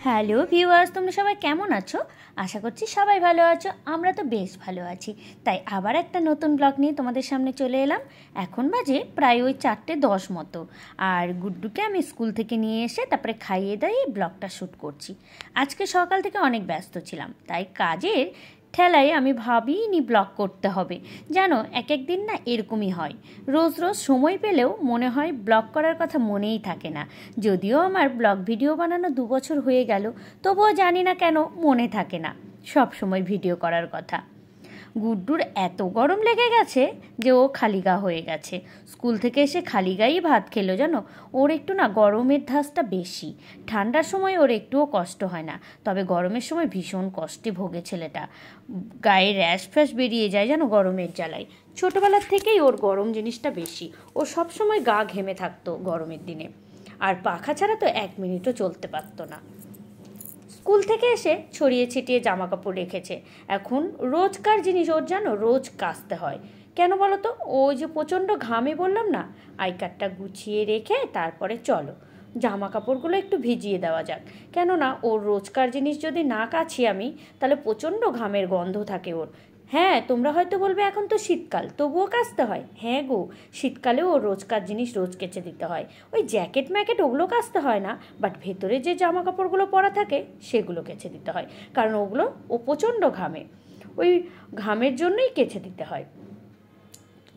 Hello viewers, তোমরা সবাই কেমন আছো? আশা করছি সবাই ভালো আছো। আমরা তো বেশ ভালো আছি। তাই আবার একটা নতুন ব্লগ নিয়ে তোমাদের সামনে চলে এলাম। এখন বাজে প্রায় ওই 4:10 মতো। আর গুড্ডুকে আমি স্কুল থেকে নিয়ে এসে তারপরে খাইয়ে দাইয়ে ব্লগটা শ্যুট করছি। আজকে সকাল থেকে অনেক ব্যস্ত ছিলাম, তাই কাজের ঠেলায় আমি ভাবিনি ব্লগ করতে হবে। জানো, এক এক দিন না এরকমই হয়। রোজ রোজ সময় পেলেও মনে হয় ব্লগ করার কথা মনেই থাকে না। যদিও আমার ব্লগ ভিডিও বানানো 2 বছর হয়ে গেল, তবুও জানি না কেন মনে থাকে না সব সময় ভিডিও করার কথা। গুড্ডুর এত গরম লেগে গেছে যে ও খালি গা হয়ে গেছে। স্কুল থেকে এসে খালি গায়েই ভাত খেলো। জানো, ওর একটু না গরমের ধাসটা বেশি। ঠান্ডার সময় ওর একটুও কষ্ট হয় না, তবে গরমের সময় ভীষণ কষ্টে ভোগে ছেলেটা। গায়ে র্যাশ ফ্যাশ বেরিয়ে যায় জানো গরমের জ্বালায়। ছোটোবেলার থেকেই ওর গরম জিনিসটা বেশি। ও সবসময় গা ঘেমে থাকতো গরমের দিনে, আর পাখা ছাড়া তো 1 মিনিটও চলতে পারতো না। স্কুল থেকে এসে ছড়িয়ে ছিটিয়ে জামা কাপড় রেখেছে। এখন রোজকার জিনিস ওর জানো রোজ কাচতে হয়। কেন বলো তো? ওই যে প্রচণ্ড ঘামে বললাম না, আই কার্ডটা গুছিয়ে রেখে তারপরে চলো জামা কাপড়গুলো একটু ভিজিয়ে দেওয়া যাক। কেননা ওর রোজকার জিনিস যদি না কাছি আমি, তাহলে প্রচণ্ড ঘামের গন্ধ থাকে ওর। হ্যাঁ, তোমরা হয়তো বলবে এখন তো শীতকাল, তবুও কাচতে হয়। হ্যাঁ গো, শীতকালেও ওর রোজকার জিনিস রোজ কেচে দিতে হয়। ওই জ্যাকেট ম্যাকেট ওগুলো কাচতে হয় না, বাট ভেতরে যে জামা কাপড়গুলো পরা থাকে সেগুলো কেচে দিতে হয়, কারণ ওগুলো ও প্রচণ্ড ঘামে। ওই ঘামের জন্যই কেচে দিতে হয়।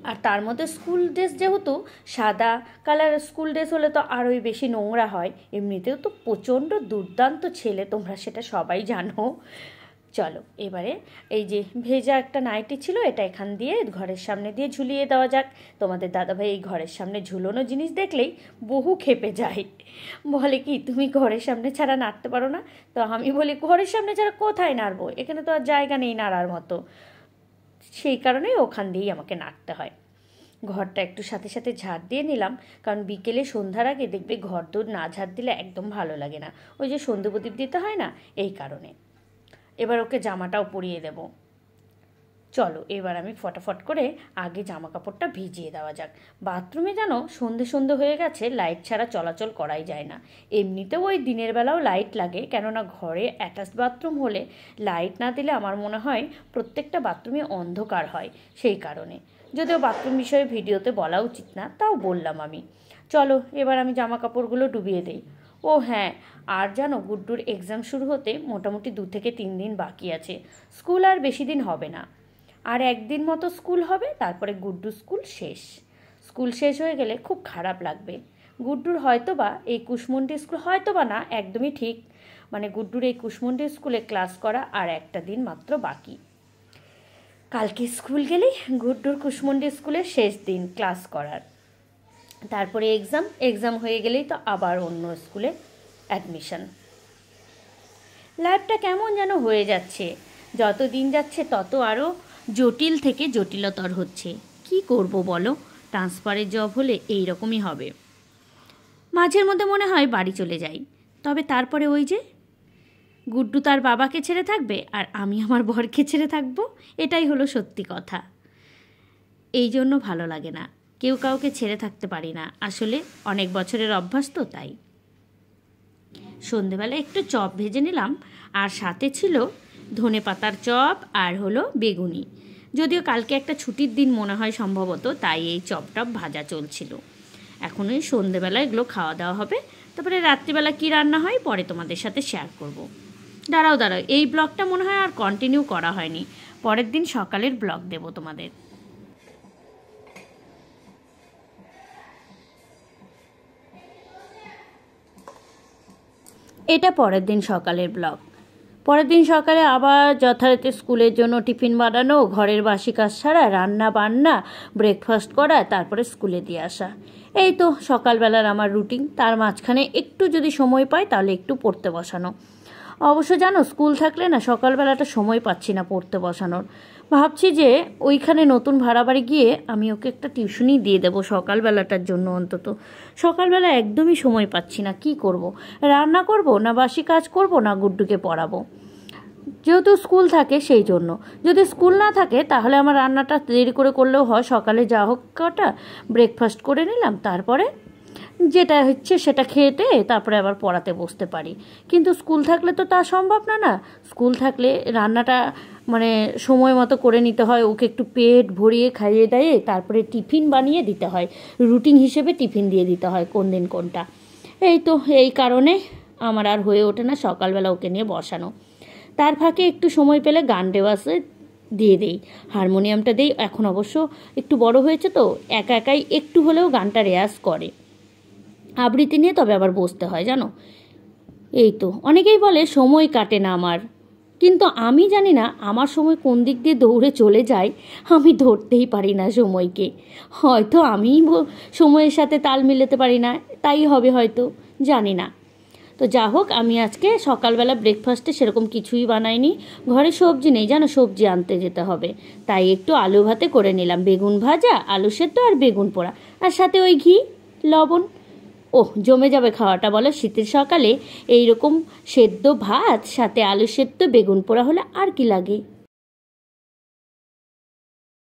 আর তার মধ্যে স্কুল ড্রেস যেহেতু সাদা কালার, স্কুল ড্রেস হলে তো আরোই বেশি নোংরা হয়। এমনিতেও তো প্রচণ্ড দুর্দান্ত ছেলে, তোমরা সেটা সবাই জানো। চলো এবারে এই যে ভেজা একটা নাইটি ছিল, এটা এখান দিয়ে ঘরের সামনে দিয়ে ঝুলিয়ে দেওয়া যাক। তোমাদের দাদাভাই এই ঘরের সামনে ঝুলোনো জিনিস দেখলেই বহু ক্ষেপে যায়। বলে কি, তুমি ঘরের সামনে ছাড়া নাড়তে পারো না? তো আমি বলি, ঘরের সামনে ছাড়া কোথায় নাড়বো, এখানে তো আর জায়গা নেই নাড়ার মতো। সেই কারণেই ওখান দিয়েই আমাকে নাড়তে হয়। ঘরটা একটু সাথে সাথে ঝাড় দিয়ে নিলাম, কারণ বিকেলে সন্ধ্যার আগে দেখবে ঘর দৌড় না ঝাড় দিলে একদম ভালো লাগে না। ওই যে সন্ধ্যে প্রদীপ দিতে হয় না, এই কারণে। এবার ওকে জামাটাও পরিয়ে দেব। চলো এবার আমি ফটাফট করে আগে জামা কাপড়টা ভিজিয়ে দেওয়া যাক। বাথরুমে যেন সন্ধে সন্ধে হয়ে গেছে, লাইট ছাড়া চলাচল করাই যায় না। এমনিতেও ওই দিনের বেলাও লাইট লাগে, কেননা ঘরে অ্যাটাচ বাথরুম হলে লাইট না দিলে আমার মনে হয় প্রত্যেকটা বাথরুমে অন্ধকার হয়। সেই কারণে, যদিও বাথরুম বিষয়ে ভিডিওতে বলা উচিত না, তাও বললাম আমি। চলো এবার আমি জামা কাপড়গুলো ডুবিয়ে দিই। ও হ্যাঁ, আর জানো গুড্ডুর এক্সাম শুরু হতে মোটামুটি 2 থেকে 3 দিন বাকি আছে। স্কুল আর বেশি দিন হবে না, আর 1 দিন মতো স্কুল হবে, তারপরে গুড্ডু স্কুল শেষ। স্কুল শেষ হয়ে গেলে খুব খারাপ লাগবে। গুড্ডুর হয়তো বা এই কুশমন্ডি স্কুল, হয়তো বা না, একদমই ঠিক, মানে গুড্ডুর এই কুশমন্ডি স্কুলে ক্লাস করা আর একটা দিন মাত্র বাকি। কালকে স্কুল গেলেই গুড্ডুর কুশমন্ডি স্কুলের শেষ দিন ক্লাস করার। তারপরে এক্সাম হয়ে গেলেই তো আবার অন্য স্কুলে অ্যাডমিশন। লাইফটা কেমন যেন হয়ে যাচ্ছে, যত দিন যাচ্ছে তত আরও জটিল থেকে জটিলতর হচ্ছে। কি করব বলো? ট্রান্সফারের জব হলে এই রকমই হবে। মাঝের মধ্যে মনে হয় বাড়ি চলে যাই, তবে তারপরে ওই যে গুড্ডু তার বাবাকে ছেড়ে থাকবে আর আমি আমার বরকে ছেড়ে থাকবো, এটাই হলো সত্যি কথা। এই জন্য ভালো লাগে না, কেউ কাউকে ছেড়ে থাকতে পারি না। আসলে অনেক বছরের অভ্যাস তো, তাই। সন্ধেবেলা একটু চপ ভেজে নিলাম, আর সাথে ছিল ধনেপাতার চপ আর হলো বেগুনি। যদিও কালকে একটা ছুটির দিন মনে হয় সম্ভবত, তাই এই চপটপ ভাজা চলছিল। এখন ওই সন্ধেবেলা এগুলো খাওয়া দাওয়া হবে, তারপরে রাত্রিবেলা কী রান্না হয় পরে তোমাদের সাথে শেয়ার করব। দাঁড়াও, এই ব্লগটা মনে হয় আর কন্টিনিউ করা হয়নি, পরের দিন সকালের ব্লগ দেব তোমাদের। এটা পরের দিন সকালের ব্লগ। পরের দিন সকালে আবার যথারীতি স্কুলের জন্য টিফিন বানানো, ঘরের বাসি কাজ ছাড়া রান্না বান্না, ব্রেকফাস্ট করা, তারপরে স্কুলে দিয়ে আসা। এই তো সকালবেলার আমার রুটিন। তার মাঝখানে একটু যদি সময় পাই তাহলে একটু পড়তে বসানো। অবশ্য জানো, স্কুল থাকলে না সকালবেলাটা সময় পাচ্ছি না পড়তে বসানোর। ভাবছি যে ওইখানে নতুন ভাড়া বাড়ি গিয়ে আমি ওকে একটা টিউশনই দিয়ে দেবো সকালবেলাটার জন্য অন্তত। সকালবেলা একদমই সময় পাচ্ছি না, কি করব? রান্না করব না বাসি কাজ করব না গুড্ডুকে পড়াবো। যেহেতু স্কুল থাকে সেই জন্য। যদি স্কুল না থাকে তাহলে আমার রান্নাটা দেরি করে করলেও হয়, সকালে যা হোক কটা ব্রেকফাস্ট করে নিলাম, তারপরে যেটা হচ্ছে সেটা খেতে তারপরে আবার পড়াতে বসতে পারি। কিন্তু স্কুল থাকলে তো তা সম্ভব না। না, স্কুল থাকলে রান্নাটা মানে সময় মতো করে নিতে হয়, ওকে একটু পেট ভরিয়ে খাইয়ে দাইয়ে তারপরে টিফিন বানিয়ে দিতে হয়, রুটিন হিসেবে টিফিন দিয়ে দিতে হয় কোন দিন কোনটা। এই তো এই কারণে আমার আর হয়ে ওঠে না সকালবেলা ওকে নিয়ে বসানো। তার ফাঁকে একটু সময় পেলে গান রেওয়াজে দিয়ে দেই, হারমোনিয়ামটা দেই। এখন অবশ্য একটু বড় হয়েছে তো একা একাই একটু হলেও গানটা রেয়াজ করে। আবৃত্তি নিয়ে তবে আবার বসতে হয় জানো। এই তো অনেকেই বলে সময় কাটে না আমার, কিন্তু আমি জানি না আমার সময় কোন দিক দিয়ে দৌড়ে চলে যায়, আমি ধরতেই পারি না সময়কে। হয়তো আমিই সময়ের সাথে তাল মিলাতে পারি না, তাই হবে হয়তো, জানি না। তো যা হোক, আমি আজকে সকালবেলা ব্রেকফাস্টে সেরকম কিছুই বানাইনি, ঘরে সবজি নেই জানো, সবজি আনতে যেতে হবে, তাই একটু আলু ভাতে করে নিলাম, বেগুন ভাজা, আলু সেদ্ধ আর বেগুন পোড়া, আর সাথে ওই ঘি লবণ। ওহ, জমে যাবে খাওয়াটা বলো, শীতের সকালে এইরকম সেদ্ধ ভাত সাথে আলু সেদ্ধ বেগুন পোড়া হলে আর কি লাগে।